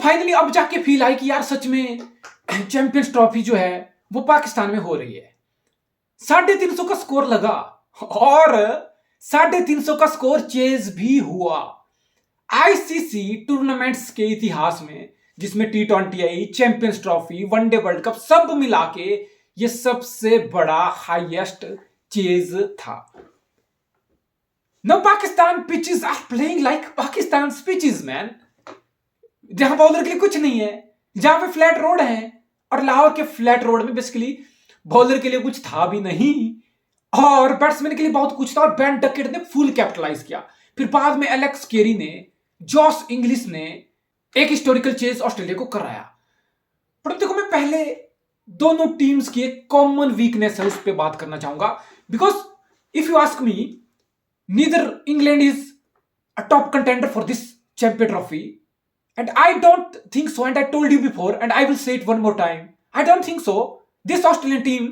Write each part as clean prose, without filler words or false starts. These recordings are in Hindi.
फाइनली अब जाके फील आई कि यार सच में चैंपियंस ट्रॉफी जो है वो पाकिस्तान में हो रही है। 350 का स्कोर लगा और 350 का स्कोर चेज भी हुआ। आईसीसी टूर्नामेंट्स के इतिहास में, जिसमें T20 आई, champions trophy, one day world cup सब मिला के ये सबसे बड़ा हाईएस्ट चेज था। Now Pakistan pitches are playing like Pakistan's pitches, man. जहां बॉलर के लिए कुछ नहीं है, जहां पे फ्लैट रोड है, और लाहौर के फ्लैट रोड में बेसिकली बॉलर के लिए कुछ था भी नहीं और बैट्समैन के लिए बहुत कुछ था, और बेन डकेट ने फुल कैपिटलाइज किया। फिर बाद में एलेक्स केरी ने, जॉस इंग्लिश ने एक हिस्टोरिकल चेज ऑस्ट्रेलिया को कराया। पर देखो, मैं पहले दोनों टीम्स की एक कॉमन वीकनेस है उस पर बात करना चाहूंगा, because if you ask me, neither England is a top contender for this champion trophy, and I don't think so, and I told you before and I will say it one more time, I don't think so this Australian team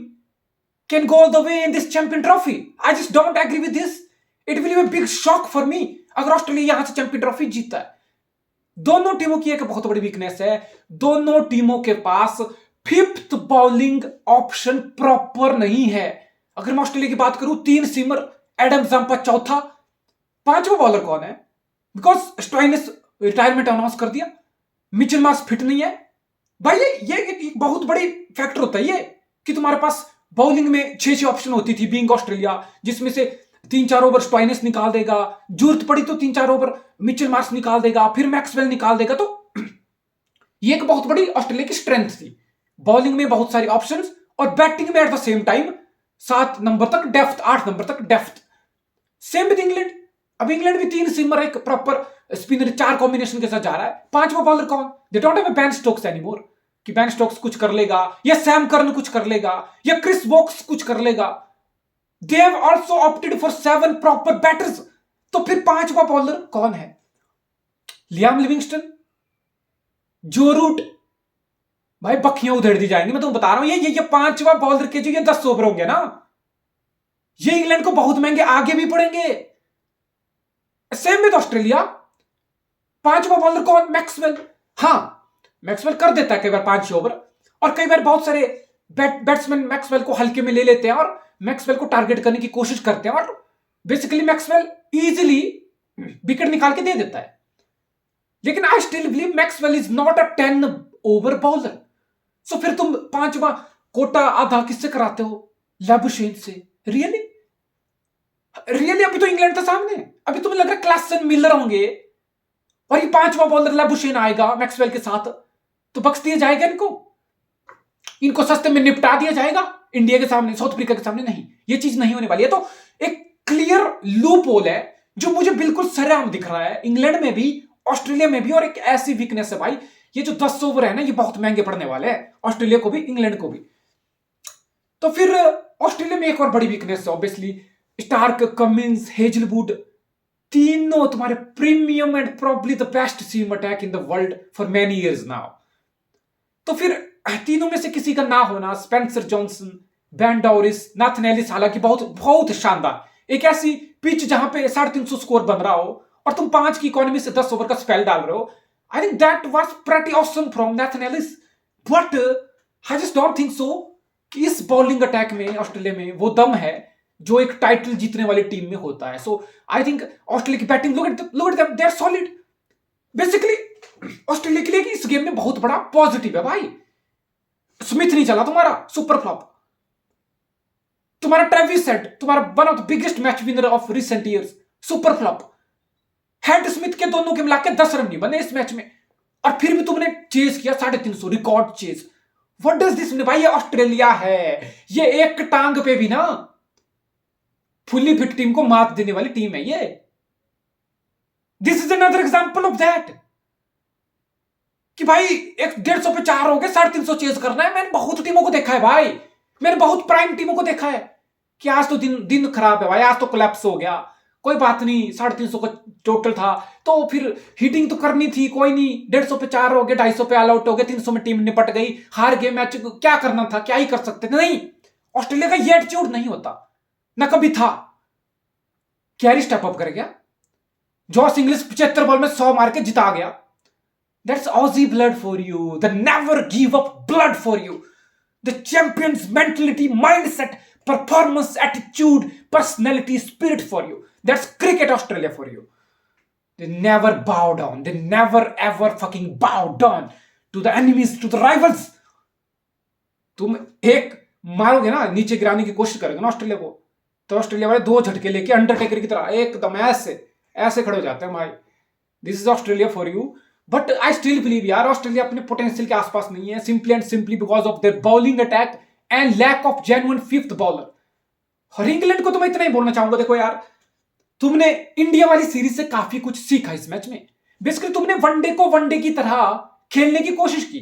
can go all the way in this champion trophy. I just don't agree with this. It will be a big shock for me अगर ऑस्ट्रेलिया यहां से चैंपियन ट्रॉफी जीतता है। दोनों टीमों की एक बहुत बड़ी वीकनेस है, दोनों टीमों के पास फिफ्थ बॉलिंग ऑप्शन प्रॉपर नहीं है। अगर मैं ऑस्ट्रेलिया की बात करूं, 3 सीमर, एडम जंपा चौथा, 5वां बॉलर कौन है? बिकॉज स्टोइनिस रिटायरमेंट अनाउंस कर दिया, मिचेल मार्श फिट नहीं है। भाई ये एक बहुत बड़ी फैक्टर होता है ये कि तुम्हारे पास बॉलिंग में 6 ऑप्शन होती थी बीइंग ऑस्ट्रेलिया, जिसमें से 3-4 ओवर स्टोइनिस निकाल देगा, जरूरत पड़ी तो 3-4 ओवर मिचेल मार्श निकाल देगा, फिर मैक्सवेल निकाल देगा। तो ये एक बहुत बड़ी ऑस्ट्रेलिया की स्ट्रेंथ थी, बॉलिंग में बहुत सारे ऑप्शंस और बैटिंग में at the same time 7 number तक डेप्थ, 8 नंबर तक डेप्थ। Same with England. अब इंग्लैंड भी 3 सीमर, एक प्रॉपर स्पिनर, 4 कॉम्बिनेशन के साथ जा रहा है। 5वां बॉलर कौन? They don't have Ben Stokes anymore, कि बेन स्टोक्स कुछ कर लेगा या सैम कर्न कुछ कर लेगा या क्रिस वोक्स कुछ कर लेगा। They have also opted for 7 proper batters. तो फिर 5वां बॉलर कौन है? लियाम लिविंगस्टन, जो रूट, भाई बखियां उधेड़ दी जाएंगी, मैं तुम बता रहा हूं। ये 5वां बॉलर के जो ये 10 ओवर होंगे ना, ये इंग्लैंड को बहुत महंगे आगे भी पड़ेंगे। Same with Australia. 5वां बॉलर कौन? मैक्सवेल। हाँ, मैक्सवेल कर देता है कई बार 5 ओवर, और कई बार बहुत सारे बैट्समैन मैक्सवेल को हल्के में ले लेते हैं और मैक्सवेल को टारगेट करने की कोशिश करते हैं, और बेसिकली मैक्सवेल इजीली विकेट निकाल के दे देता है। लेकिन I still believe Maxwell is not a 10 over bowler. So फिर तुम 5वां कोटा आधा किससे कराते हो? लैबुशेन से। रियली अभी तो इंग्लैंड था सामने, अभी तुम्हें लग रहा है क्लासन मिलर होंगे और ये 5वां बॉलर लैबुशेन आएगा मैक्सवेल के साथ, तो बख्श दिया जाएगा इनको सस्ते में निपटा दिया जाएगा इंडिया के सामने, साउथ अफ्रीका के सामने? नहीं, ये चीज नहीं होने वाली है। तो एक क्लियर लूप होल है जो मुझे बिल्कुल सरेआम दिख रहा है, इंग्लैंड में भी, ऑस्ट्रेलिया में भी। और एक ऐसी वीकनेस है भाई, ये जो 10 ओवर है ना, ये बहुत महंगे पड़ने वाले हैं ऑस्ट्रेलिया को भी, इंग्लैंड को भी। तो फिर ऑस्ट्रेलिया में एक और बड़ी वीकनेस है ऑब्वियसली, स्टार्क, कमिंस, हेजलवुड, तीनों तुम्हारे premium and probably the best seam attack in the world for many years now. तो फिर तीनों में से किसी का ना होना, Spencer Johnson, Ben Dwarshuis, Nathan Ellis, हालांकि बहुत बहुत शानदार, एक ऐसी पिच जहां पे 350 स्कोर बन रहा हो और तुम 5 की इकोनॉमी से 10 ओवर का स्पेल डाल रहे हो। I think that was pretty awesome from Nathan Ellis, but I just don't think सो कि इस बॉलिंग अटैक में ऑस्ट्रेलिया में वो दम है जो एक टाइटल जीतने वाली टीम में होता है। सो आई थिंक ऑस्ट्रेलिया की batting, look at them, they are solid. Basically Australia के लिए इस गेम में बहुत बड़ा पॉजिटिव है भाई। स्मिथ नहीं चला तुम्हारा, सुपर फ्लॉप। तुम्हारा ट्रेविस हेड, तुम्हारा one of the biggest match winner of recent years, super flop. Head Smith के दोनों के मिला के 10 रन नहीं बने इस मैच में, और फिर भी तुमने चेज किया 350, record chase. What does this mean भाई? ये ऑस्ट्रेलिया है, ये एक टांग पे भी ना फुल्ली फिट टीम को मात देने वाली टीम है ये। This is another example of that कि भाई एक 150 पे 4 हो गए, 350 चेज करना है। मैंने बहुत टीमों को देखा है भाई, मैंने बहुत प्राइम टीमों को देखा है कि आज तो दिन खराब है भाई, आज तो कोलैप्स हो गया, कोई बात नहीं, 350 का टोटल था तो फिर हिटिंग तो करनी थी, कोई नहीं, 150 पे 4 हो गए, 250 पे ऑल आउट हो गए, 300 में टीम निपट गई, हार गए मैच, क्या करना था, क्या ही कर सकते थे। नहीं, ऑस्ट्रेलिया का ये एटीट्यूड नहीं होता, ना कभी था। कैरी स्टेप अप कर गया, जॉस इंग्लिश 75 बॉल में 100 मार के जिता गया, That's Aussie blood for you. The never give up blood for you. The champion's mentality, mindset, performance, attitude, personality, spirit for you. That's cricket Australia for you. They never bow down. They never ever fucking bow down to the enemies, to the rivals. तुम एक मारोगे ना, नीचे गिराने की कोशिश करोगे ना ऑस्ट्रेलिया को, तो ऑस्ट्रेलिया वाले दो झटके लेके अंडरटेकर की तरह एकदम ऐसे ऐसे खड़े हो जाते हैं भाई. This is Australia for you. But I still believe यार ऑस्ट्रेलिया अपने पोटेंशियल के आसपास नहीं है, simply and simply because of their bowling attack and lack of genuine fifth bowler. और इंग्लैंड को तो मैं इतना ही बोलना चाहूंगा, देखो यार तुमने इंडिया वाली सीरीज से काफी कुछ सीखा इस मैच में. बेसिकली तुमने वनडे को वनडे की तरह खेलने की कोशिश की.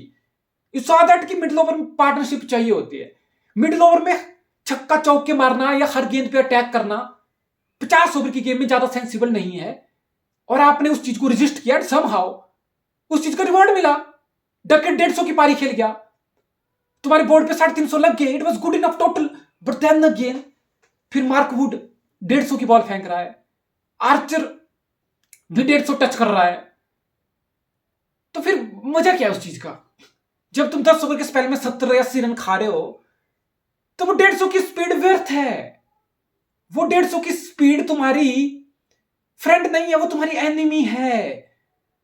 यू सॉ दैट कि मिडिल ओवर में पार्टनरशिप चाहिए होती है. मिडिल ओवर में छक्का चौके मारना या हर गेंद पे अटैक करना 50 ओवर की गेम में ज्यादा सेंसिबल नहीं है. और आपने उस चीज को रजिस्ट किया, समहाउ उस चीज का रिवॉर्ड मिला. डकेट 150 की पारी खेल गया, तुम्हारे बोर्ड पे 350 लग गए. It was good enough total. But then again फिर मार्क वुड 150 की बॉल फेंक रहा है, आर्चर भी 150 टच कर रहा है. तो फिर मजा क्या है उस चीज का? जब तुम 10 ओवर के स्पेल में 70 या 80 रन खा रहे हो तो वो 150 की स्पीड व्यर्थ है. वो 150 की स्पीड तुम्हारी फ्रेंड नहीं है, वो तुम्हारी एनिमी है.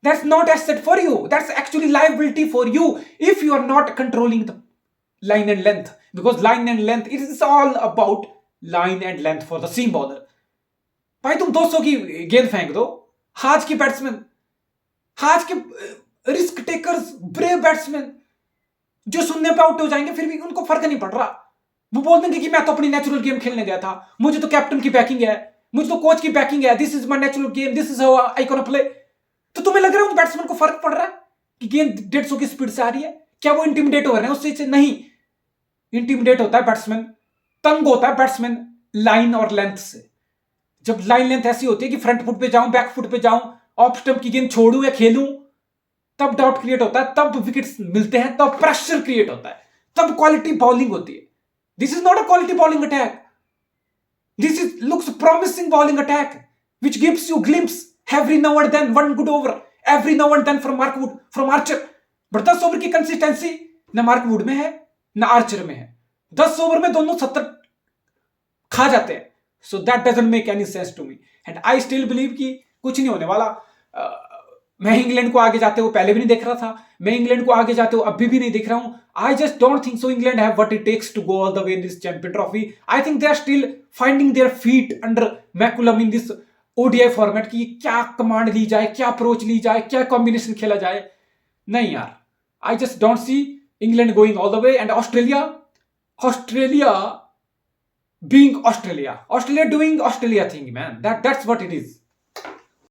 That's not asset for you, that's actually liability for you if you are not controlling the line and length. Because line and length, it is all about line and length for the seam bowler. भाई तुम 200 की गेंद फेंक दो. आज के बैट्समैन, आज के रिस्क टेकर्स, ब्रेव बैट्समैन जो शून्य पे आउट हो जाएंगे फिर भी उनको फर्क नहीं पड़ रहा. वो बोल देंगे कि मैं तो अपनी नेचुरल गेम खेलने गया था, मुझे तो कैप्टन की बैकिंग है, मुझे तो कोच की बैकिंग है, this is my natural game, this is how I can play. तो तुम्हें लग रहा है उन बैट्समैन को फर्क पड़ रहा है कि गेंद 150 की स्पीड से आ रही है? क्या वो इंटिमिडेट हो रहे हैं उस चीज से? नहीं. इंटिमिडेट होता है बैट्समैन, तंग होता है बैट्समैन लाइन और लेंथ से. जब लाइन लेंथ ऐसी होती है कि फ्रंट फुट पे जाऊं, बैक फुट पे जाऊं, ऑफ स्टंप की गेंद छोड़ूं या खेलूं, तब डाउट क्रिएट होता है, तब विकेट्स मिलते हैं, तब प्रेशर क्रिएट होता है, तब क्वालिटी बॉलिंग होती है. This is not a quality bowling attack. This is looks promising bowling attack which gives you glimpse every now and then, one good over every now and then from Mark Wood, from Archer. But 10 over की कंसिस्टेंसी ना मार्क वुड में है ना आर्चर में है. 10 ओवर में दोनों 70 खा जाते हैं. So that doesn't make any sense to me and I still believe कि कुछ नहीं होने वाला. मैं इंग्लैंड को आगे जाते हुए पहले भी नहीं देख रहा था, मैं इंग्लैंड को आगे जाते हुए अभी भी नहीं देख रहा हूं. I just don't think so England have what it takes to go all the way in this champion trophy. I think they are still finding their feet under McCullum in this ODI format कि क्या कमांड ली जाए, क्या अप्रोच ली जाए, क्या कॉम्बिनेशन खेला जाए. नहीं यार, I just don't see England going all the way and Australia being Australia doing Australia thing, man. That's what it is.